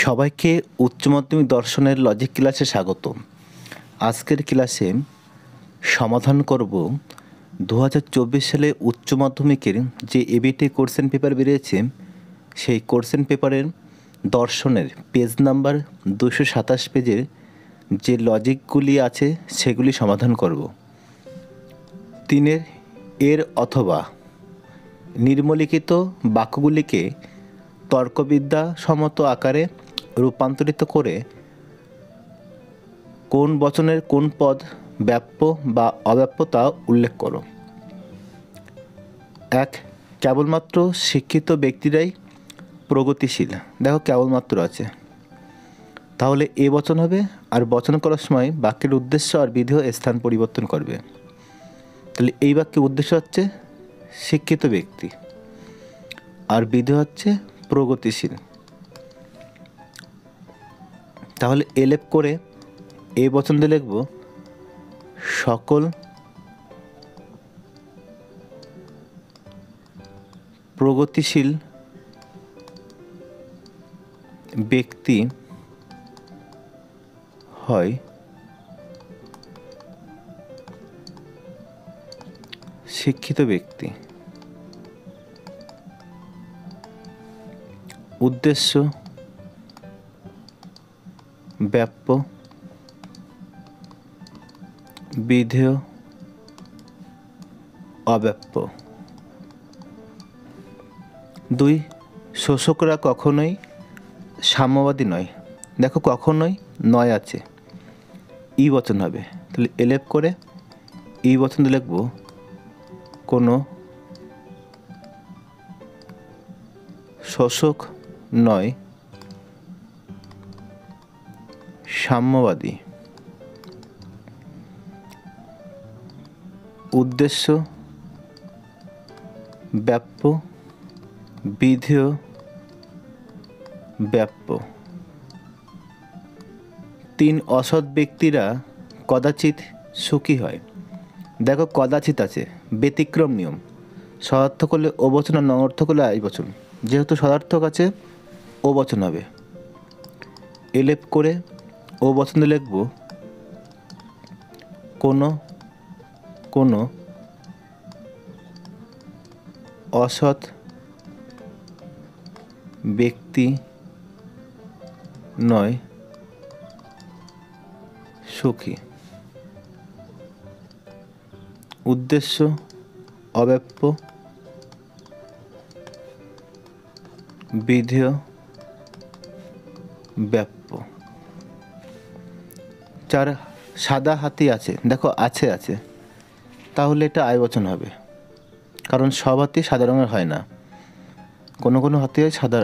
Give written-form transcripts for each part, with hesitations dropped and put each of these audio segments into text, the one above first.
সবাইকে উচ্চ মাধ্যমিক দর্শনের লজিক ক্লাসে স্বাগত। আজকের ক্লাসে সমাধান করব 2024 সালে উচ্চ মাধ্যমিকের যে এবিটি কোশ্চেন পেপার বেরিয়েছে সেই কোশ্চেন পেপারের দর্শনের পেজ নাম্বার 227 পেজের যে লজিকগুলি আছে সেগুলি সমাধান করব। এর অথবা নিম্নলিখিত বাক্যগুলিকে তর্কবিদ্যা সম্মত আকারে রূপান্তরিত করে কোন বচনের কোন পদ ব্যাপ্য বা অব্যাপ্য তা উল্লেখ করো। 1. কেবলমাত্র শিক্ষিত ব্যক্তিরাই প্রগতিশীল। দেখো কেবলমাত্র আছে, তাহলে এ বচন হবে, আর বচন করার সময় বাক্যের উদ্দেশ্য আর বিধেয় স্থান পরিবর্তন করবে। তাহলে এই বাক্যের উদ্দেশ্য হচ্ছে শিক্ষিত ব্যক্তি আর বিধেয় হচ্ছে প্রগতিশীল। তাহলে এলেপ করে এই বচন দিয়ে লিখব সকল প্রগতিশীল ব্যক্তি হয় শিক্ষিত ব্যক্তি। উদ্দেশ্য ব্যাপ্য বিধেয় অব্যাপ্য। 2. শোষকরা কখনোই সাম্যবাদী নয়। দেখো কখনোই নয় আছে, ই বচন হবে, তাহলে এলেপ করে ই বচন দিয়ে লিখব কোনো শোষক নয় সাম্যবাদী। উদ্দেশ্য ব্যাপ্য বিধেয় ব্যাপ্য। 3. অসৎ ব্যক্তিরা কদাচিৎ সুখী হয়। দেখো কদাচিৎ আছে, ব্যতিক্রম নিয়ম। সদার্থক হলে ও বচন আর নঙর্থক হলে আই বচন। যেহেতু সদার্থক আছে ও বচন হবে, এলেপ করে ও বচন দিয়ে লিখব কোনো কোনো অসৎ ব্যক্তি নয় সুখী। উদ্দেশ্য অব্যাপ্য বিধেয় ব্যাপ্য। 4. সাদা হাতি আছে। দেখো আছে আছে, তাহলে এটা আই বচন হবে, কারণ সব হাতি সাদা রঙের হয় না, কোনো কোনো হাতি হয় সাদা।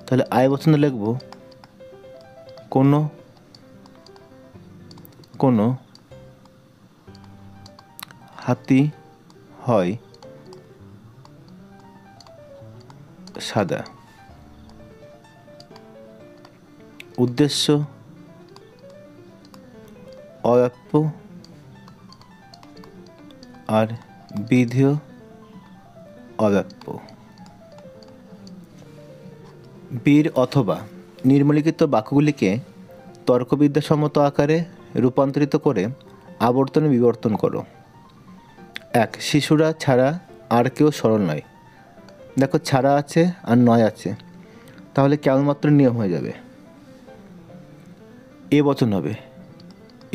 তাহলে আই বচনে লিখব কোনো কোনো হাতি হয় সাদা। উদ্দেশ্য অব্যাপ্য আর বিধেয় অব্যাপ্য। বীর অথবা নিম্নলিখিত বাক্যগুলিকে তর্কবিদ্যাসম্মত আকারে রূপান্তরিত করে আবর্তনে বিবর্তন করো। 1. শিশুরা ছাড়া আর কেউ সরল নয়। দেখো ছাড়া আছে আর নয় আছে, তাহলে কেবলমাত্র নিয়ম হয়ে যাবে, এ বচন হবে,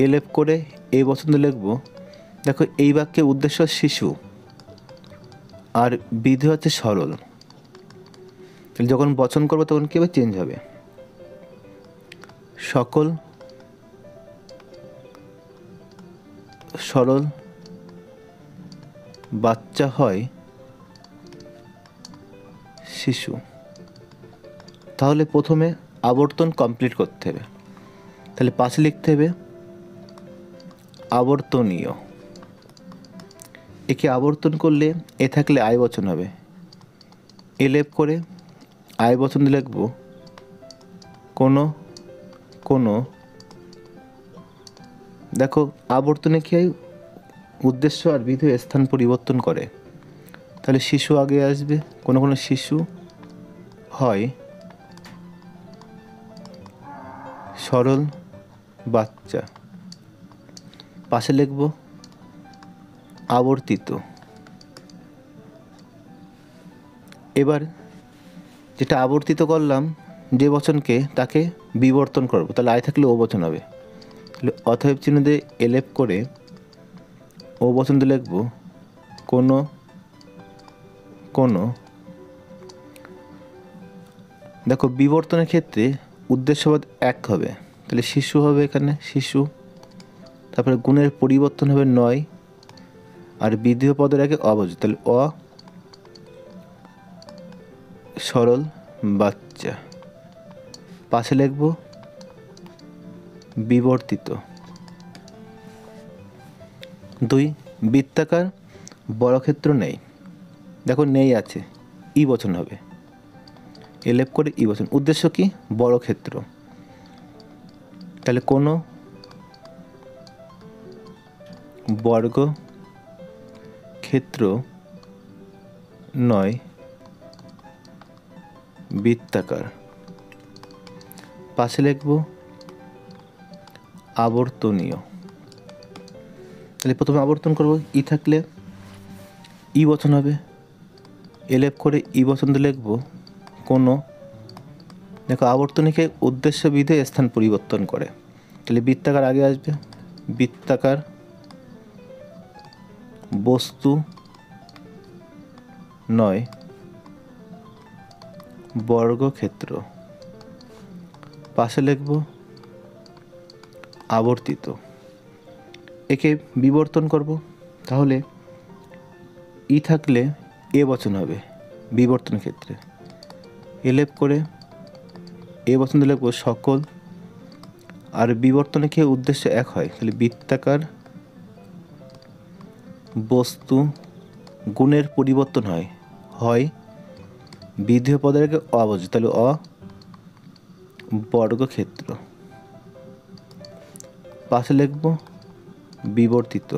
এলেপ করে এই বচন দিয়ে লিখব। দেখো এই বাক্যের উদ্দেশ্য শিশু আর বিধেয় হচ্ছে সরল, তাহলে যখন বচন করবো তখন কী হবে, চেঞ্জ হবে। সকল সরল বাচ্চা হয় শিশু। তাহলে প্রথমে আবর্তন কমপ্লিট করতে হবে, তাহলে পাশে লিখতে হবে আবর্তনীয়। একে আবর্তন করলে এ থাকলে আই বচন হবে, এলেপ করে আই বচন দিয়ে লিখব কোনো কোনো। দেখো আবর্তনে কি হয়, উদ্দেশ্য আর বিধেয় স্থান পরিবর্তন করে, তাহলে শিশু আগে আসবে, কোনো কোনো শিশু হয় সরল বাচ্চা, পাশে লিখব আবর্তিত। এবার যেটা আবর্তিত করলাম যে বচনকে, তাকে বিবর্তন করব, তাহলে আয় থাকলে ও বচন হবে। তাহলে অতএব চিহ্ন দিয়ে এলেপ করে ও বচন দিয়ে লিখব কোনো কোনো। দেখো বিবর্তনের ক্ষেত্রে উদ্দেশ্যবাদ এক হবে, তাহলে শিশু হবে এখানে শিশু, তারপরে গুণের পরিবর্তন হবে নয়, আর বিধেয় পদের আগে অবযুক্ত, তাহলে অ সরল বাচ্চা, পাশে লিখব বিবর্তিত। 2 বৃত্তাকার বর্গক্ষেত্র নেই, দেখো নেই আছে, ই বচন হবে, এলেপ করে ই বচন। উদ্দেশ্য কি? বর্গক্ষেত্র, তাহলে কোনো বর্গ ক্ষেত্র নয় বৃত্তাকার, পাশে লিখব আবর্তনীয়। তাহলে প্রথমে আবর্তন করব, ই থাকলে ই বচন হবে, এলেপ করে ই বচন দিয়ে লিখব কোনো। দেখো আবর্তনীকে উদ্দেশ্য বিধে স্থান পরিবর্তন করে, তাহলে বৃত্তাকার আগে আসবে, বৃত্তাকার বস্তু নয় বর্গক্ষেত্র, পাশে লিখব আবর্তিত। একে বিবর্তন করব, তাহলে ই থাকলে এ বচন হবে বিবর্তন ক্ষেত্রে, এলেপ করে এ বচন দিয়ে লিখব সকল, আর বিবর্তনে কি উদ্দেশ্য এক হয়, তাহলে বৃত্তাকার বস্তু গুণের পরিবর্তন হয়, হয় বিধেয় পদের আগে অবযুক্ত, তাহলে অ বর্গক্ষেত্র, পাশে লিখব বিবর্তিত।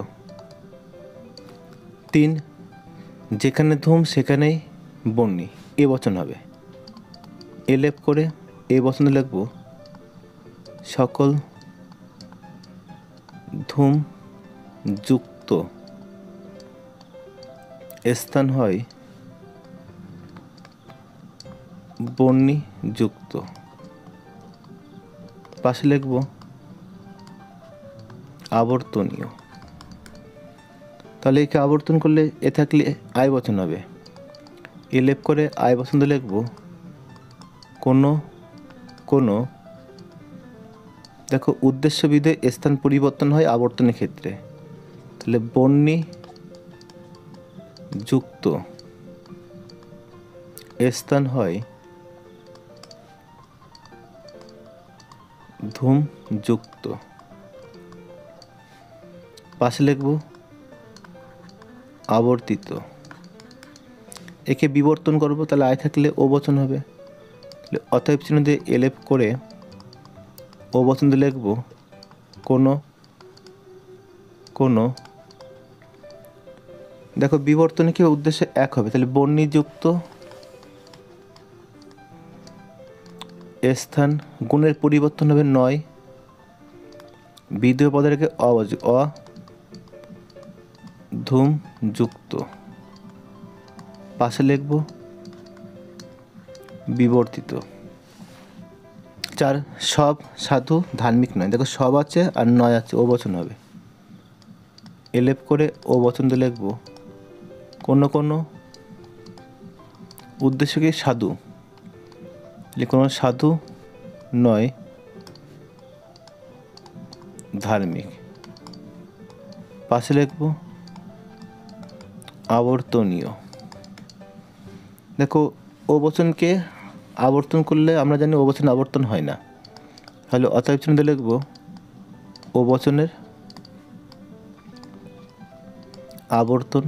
3 যেখানে ধূম সেখানেই বন্যী, এ বচন হবে, এলেপ করে এ বচন লিখব সকল ধূম যুক্ত স্থান হয় বন্যী যুক্ত, পাশে লিখব আবর্তনীয়। তাহলে একে আবর্তন করলে এ থাকলে আয় বচন হবে, এলেপ করে আয় বচন দিয়ে লিখব কোনো কোনো। দেখো উদ্দেশ্য বিধে স্থান পরিবর্তন হয় আবর্তনের ক্ষেত্রে, তাহলে বন্যী যুক্ত স্থান হয় ধূম যুক্ত, পাশে লিখব আবর্তিত। একে বিবর্তন করব, তাহলে আয় থাকলে ও বচন হবে, তাহলে অতএব চিহ্ন দিয়ে এলেপ করে ও বচন দিয়ে লিখব কোনো কোনো। দেখো বিবর্তনে কি উদ্দেশ্য এক হবে, তাহলে বন্যী যুক্ত স্থান, গুণের পরিবর্তন হবে নয়, বিধেয় পদের আগে অবযুক্ত, অ ধূম যুক্ত, পাশে লিখব বিবর্তিত। 4 সব সাধু ধার্মিক নয়, দেখো সব আছে আর নয় আছে, ও বচন হবে, এলেপ করে ও বচন দিয়ে লিখব কোনো কোনো। উদ্দেশ্য কি? সাধু, কোনো সাধু নয় ধার্মিক, পাশে লিখব আবর্তনীয়। দেখো ও বচনকে আবর্তন করলে আমরা জানি ও বচন আবর্তন হয় না, তাহলে অতএব চিহ্ন দিয়ে লিখব ও বচনের আবর্তন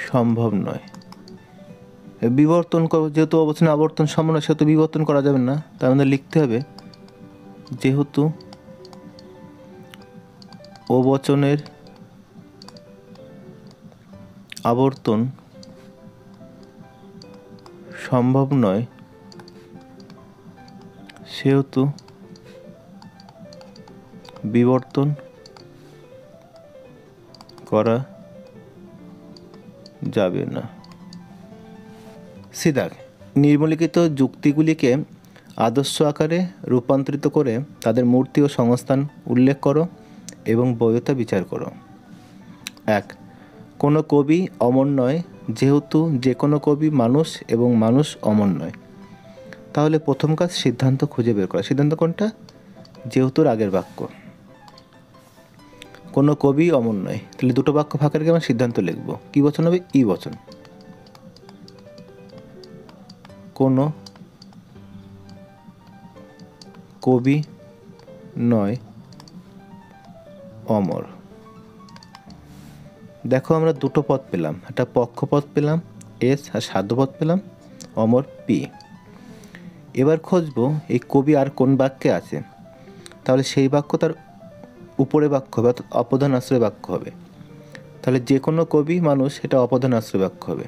সম্ভব নয়। বিবর্তন যেহেতু ও বচনে আবর্তন সম্ভব নয়, সেহেতু বিবর্তন করা যাবে না, তার মধ্যে লিখতে হবে যেহেতু ও বচনের আবর্তন সম্ভব নয়, সেহেতু বিবর্তন করা যাবে না। সিদাক নিম্নলিখিত যুক্তিগুলিকে আদর্শ আকারে রূপান্তরিত করে তাদের মূর্তি ও সংস্থান উল্লেখ করো এবং বৈধতা বিচার করো। 1. কোনো কবি অমর নয় যেহেতু যে কোনো কবি মানুষ এবং মানুষ অমর নয়। তাহলে প্রথম কাজ সিদ্ধান্ত খুঁজে বের করা। সিদ্ধান্ত কোনটা? যেহেতুর আগের বাক্য। কোনো কবি অমর নয়, তাহলে দুটো বাক্য ফাঁকা রেখে আমরা সিদ্ধান্ত লিখব। কী বচন হবে? ই বচন। কোনো কবি নয় অমর। দেখো আমরা দুটো পদ পেলাম, একটা পক্ষপদ পেলাম এস আর সাধ্যপদ পেলাম অমর পি। এবার খুঁজবো এই কবি আর কোন বাক্যে আছে, তাহলে সেই বাক্য তার উপরে বাক্য হবে, অর্থাৎ অপধান আশ্রয় বাক্য হবে। তাহলে যে কোনো কবি মানুষ, এটা অপধান আশ্রয় বাক্য হবে।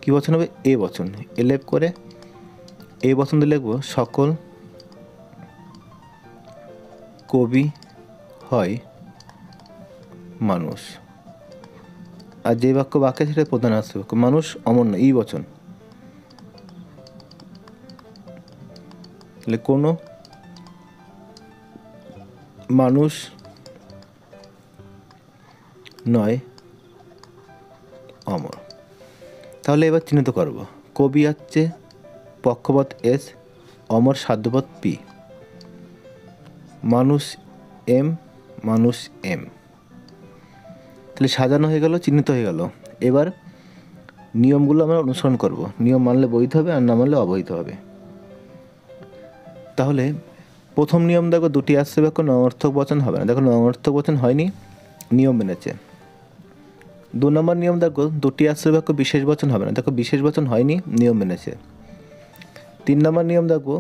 কী বচন হবে? এ বচন। এলেপ করে এই বচন দিয়ে লিখবো সকল কবি হয় মানুষ। আর যে বাক্য বাক্যে সেটা প্রধান আশ্রয় বাক্য, মানুষ অমর নয়, ই বচন। তাহলে কোনো মানুষ নয় অমর। তাহলে এবার চিহ্নিত করব। কবি হচ্ছে পক্ষপদ এস, অমর সাধ্যপদ পি, মানুষ এম, মানুষ এম। তাহলে সাজানো হয়ে গেল, চিহ্নিত হয়ে গেল। এবার নিয়মগুলো আমরা অনুসরণ করব। নিয়ম মানলে বৈধ হবে আর না মানলে অবৈধ হবে। তাহলে প্রথম নিয়ম দেখো, দুটি আশ্রয় বাক্য নঅর্থক বচন হবে না। দেখো নঅর্থক বচন হয়নি, নিয়ম মেনেছে। 2 নম্বর নিয়ম দেখো, দুটি আশ্রয় বাক্য বিশেষ বচন হবে না। দেখো বিশেষ বচন হয়নি, নিয়ম মেনেছে। 3 নম্বর নিয়ম দেখো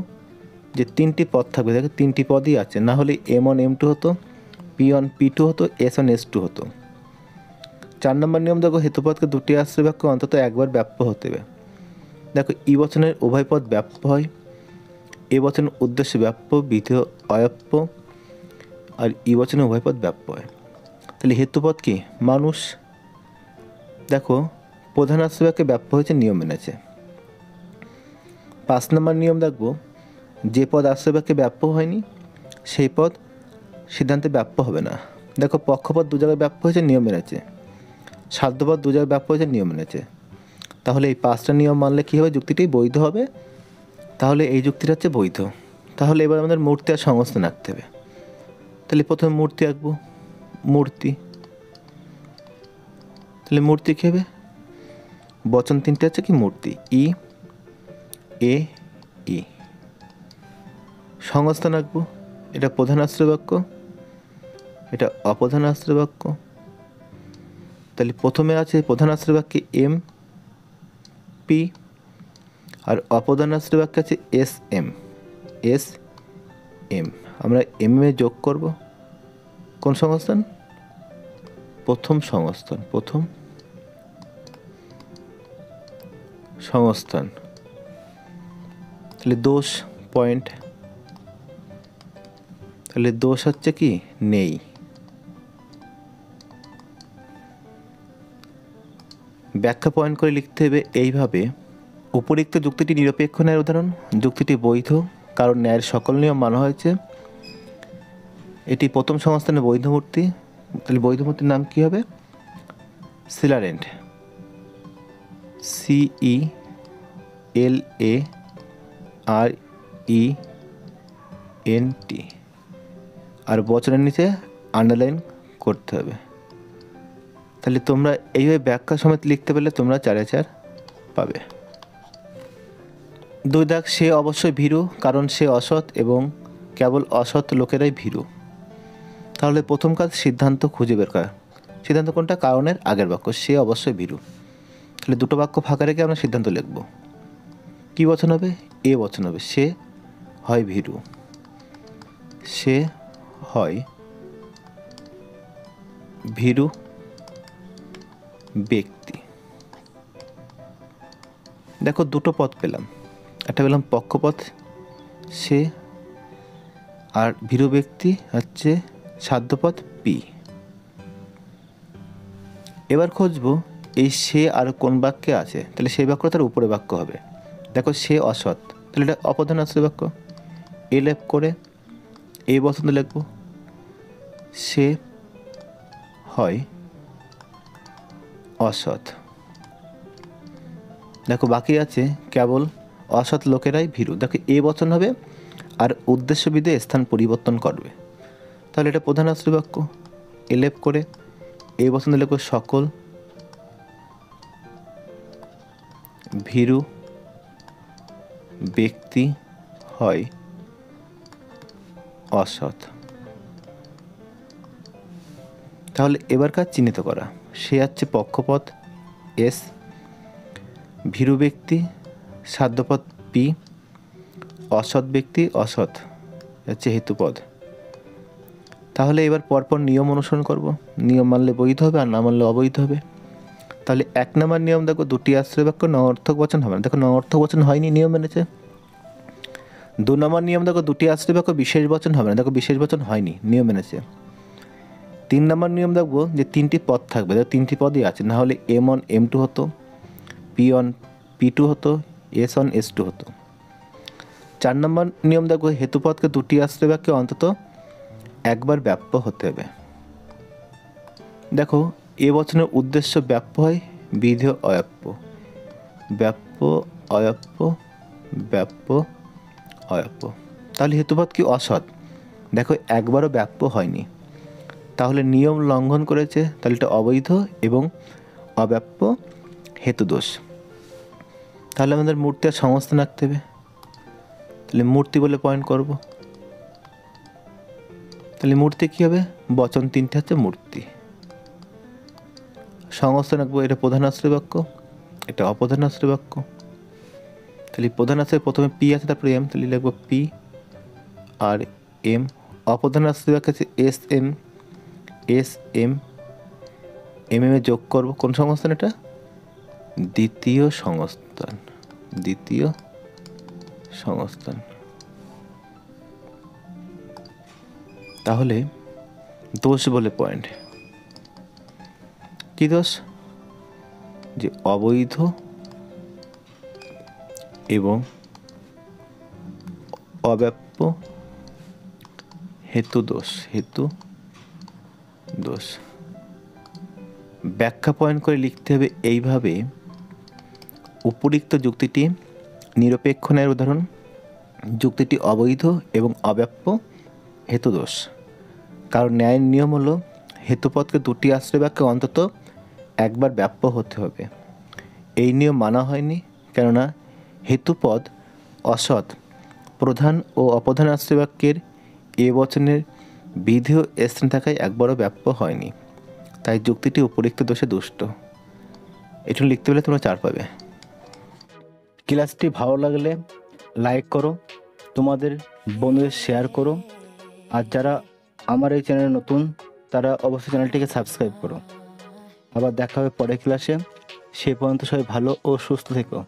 যে 3টি পদ থাকবে। দেখো 3টি পদই আছে, না হলে M1 M2 হতো, P1 P2 হতো, S1 S2 হতো। 4 নম্বর নিয়ম দেখো, হেতুপদকে দুটি আশ্রয় বাক্য অন্তত একবার ব্যাপ্য হতে হবে। দেখো ই বচনের উভয় পদ ব্যাপ্য হয়, এ বচন উদ্দেশ্য ব্যাপ্য, বিধেয় অব্যাপ্য, আর ই বচনের উভয় পদ ব্যাপ্য হয়। তাহলে হেতুপদ কি? মানুষ। দেখো প্রধান আশ্রয় বাক্যে ব্যাপ্য হয়েছে, নিয়ম মেনেছে। 5 নম্বর নিয়ম দেখব, যে পদ আশ্রয় বাক্যে ব্যাপ্য হয়নি সেই পদ সিদ্ধান্তে ব্যাপ্য হবে না। দেখো পক্ষপদ 2 জায়গায় ব্যাপ্য হয়েছে, নিয়ম মেনেছে। সাধ্যপদ 2 জায়গায় ব্যাপ্য হয়েছে, নিয়ম মেনেছে। তাহলে এই 5টা নিয়ম মানলে কী হবে? যুক্তিটি বৈধ হবে। তাহলে এই যুক্তিটা হচ্ছে বৈধ। তাহলে এবার আমাদের মূর্তি আর সংস্থান আঁকতে হবে। তাহলে প্রথমে মূর্তি আঁকবো। মূর্তি, তাহলে মূর্তি কী হবে? বচন 3টে আছে কি? মূর্তি, ই এ ই। সংস্থান আঁকবো, এটা প্রধান আশ্রয় বাক্য, এটা অপ্রধান আশ্রয় বাক্য। তাহলে প্রথমে আছে প্রধান আশ্রয় বাক্যে এম পি, আর অপ্রধান আশ্রয় বাক্যে আছে এস এম। এস এম আমরা এম এ যোগ করব। কোন সংস্থান? প্রথম সংস্থান, প্রথম সংস্থান। তাহলে দোষ পয়েন্ট, তাহলে দোষ হচ্ছে কি? নেই। ব্যাখ্যা পয়েন্ট করে লিখতে হবে এইভাবে, উপরিক্ত যুক্তিটি নিরপেক্ষ ন্যায়ের উদাহরণ, যুক্তিটি বৈধ কারণ ন্যায়ের সকল নিয়ম মানা হয়েছে, এটি প্রথম সংস্থানে বৈধ মূর্তি। তাহলে বৈধ মূর্তির নাম কি হবে? সিলারেন্ট, CELARENT। আর বচনের নিচে আন্ডারলাইন করতে হবে। তাহলে তোমরা এইভাবে ব্যাখ্যা সমেত লিখতে পারলে তোমরা 4-এ 4 পাবে। 2 দাগ, সে অবশ্যই ভীরু কারণ সে অসৎ এবং কেবল অসৎ লোকেরাই ভীরু। তাহলে প্রথম কাজ সিদ্ধান্ত খুঁজে বের করা। সিদ্ধান্ত কোনটা? কারণের আগের বাক্য, সে অবশ্যই ভীরু। তাহলে দুটো বাক্য ফাঁকা রেখে আমরা সিদ্ধান্ত লিখব। কী বচন হবে? এ বচন হবে। সে হয় ভীরু, সে হয় ভীরু ব্যক্তি। দেখো দুটো পদ পেলাম, একটা পেলাম পক্ষপদ সে, আর ভীরু ব্যক্তি হচ্ছে সাধ্যপদ পি। এবার খুঁজবো এই সে আর কোন বাক্যে আছে, তাহলে সেই বাক্য তার উপরে বাক্য হবে। দেখো সে অসৎ, তাহলে এটা অপ্রধান আশ্রয় বাক্য। এ লেপ করে এই বসন্ত লিখবো, সে হয় অসৎ। দেখো বাকি আছে কেবল অসৎ লোকেরাই ভীরু। দেখো এ বচন হবে আর উদ্দেশ্যবিদে স্থান পরিবর্তন করবে, তাহলে এটা প্রধান আশ্রয় বাক্য। এলেপ করে এই বচন লিখবো, সকল ভীরু ব্যক্তি হয় অসৎ। তাহলে এবার কাজ চিহ্নিত করা। সে হচ্ছে পক্ষপদ এস, ভীরু ব্যক্তি সাধ্যপদ পি, অসৎ ব্যক্তি অসৎ হচ্ছে হেতুপদ। তাহলে এবার পরপর নিয়ম অনুসরণ করব। নিয়ম মানলে বৈধ হবে আর না মানলে অবৈধ হবে। তাহলে 1 নম্বর নিয়ম দেখো, দুটি আশ্রয় বাক্য নঅর্থক বচন হবে না। দেখো নঅর্থক বচন হয়নি, নিয়ম মেনেছে। 2 নম্বর নিয়ম দেখো, দুটি আশ্রয় বাক্য বিশেষ বচন হবে না। দেখো বিশেষ বচন হয়নি, নিয়ম মেনেছে। 3 নম্বর নিয়ম দেখবো যে 3টি পদ থাকবে, দেখো 3টি পদই আছে, না হলে M1 M2 হতো, P1 P2 হতো, S1 S2 হতো। 4 নম্বর নিয়ম দেখবো, হেতুপদকে দুটি আশ্রয় বাক্যে অন্তত একবার ব্যাপ্য হতে হবে। দেখো এ বচনের উদ্দেশ্য ব্যাপ্য হয়, বিধেয় অব্যাপ্য, ব্যাপ্য অব্যাপ্য, ব্যাপ্য অব্যাপ্য। তাহলে হেতুপদ কি অসৎ, দেখো একবারও ব্যাপ্য হয়নি, তাহলে নিয়ম লঙ্ঘন করেছে, তাহলে এটা অবৈধ এবং অব্যাপ্য হেতুদোষ। তাহলে আমাদের মূর্তি আর সংস্থান রাখতে হবে, তাহলে মূর্তি বলে পয়েন্ট করব। তাহলে মূর্তি কী হবে, বচন 3টে হচ্ছে মূর্তি। সংস্থান রাখবো, এটা প্রধান আশ্রয় বাক্য, এটা অপ্রধান আশ্রয় বাক্য। তাহলে প্রধান আশ্রয় প্রথমে পি আছে, তারপরে এম, তাহলে লিখবো পি আর এম। অপ্রধান আশ্রয় বাক্য আছে এস এম, এস এম, এম এম এ যোগ করবো কোন সংস্থান, এটা দ্বিতীয় সংস্থান, দ্বিতীয় সংস্থান। তাহলে দোষ বলে পয়েন্ট, কি দোষ, যে অবৈধ এবং অব্যাপ্য হেতু দোষ, হেতু দোষ। ব্যাখ্যা পয়েন্ট করে লিখতে হবে এইভাবে, উপরিক্ত যুক্তিটি নিরপেক্ষ ন্যায়ের উদাহরণ, যুক্তিটি অবৈধ এবং অব্যাপ্য হেতুদোষ। কারণ ন্যায়ের নিয়ম হলো হেতুপদকে দুটি আশ্রয় বাক্যে অন্তত একবার ব্যাপ্য হতে হবে। এই নিয়ম মানা হয়নি, কেননা হেতুপদ অসৎ প্রধান ও অপ্রধান আশ্রয় বাক্যের এ বচনের বিধেয় স্থান থাকায় একবারও ব্যাপ্য হয়নি, তাই যুক্তিটি উপরিক্ত দোষে দুষ্ট। এটা লিখতে পেলে তোমরা 4 পাবে। ক্লাসটি ভালো লাগলে লাইক করো, তোমাদের বন্ধুদের শেয়ার করো, আর যারা আমার এই চ্যানেলে নতুন তারা অবশ্যই চ্যানেলটিকে সাবস্ক্রাইব করো। আবার দেখা হবে পরের ক্লাসে। সে পর্যন্ত সবাই ভালো ও সুস্থ থেকো।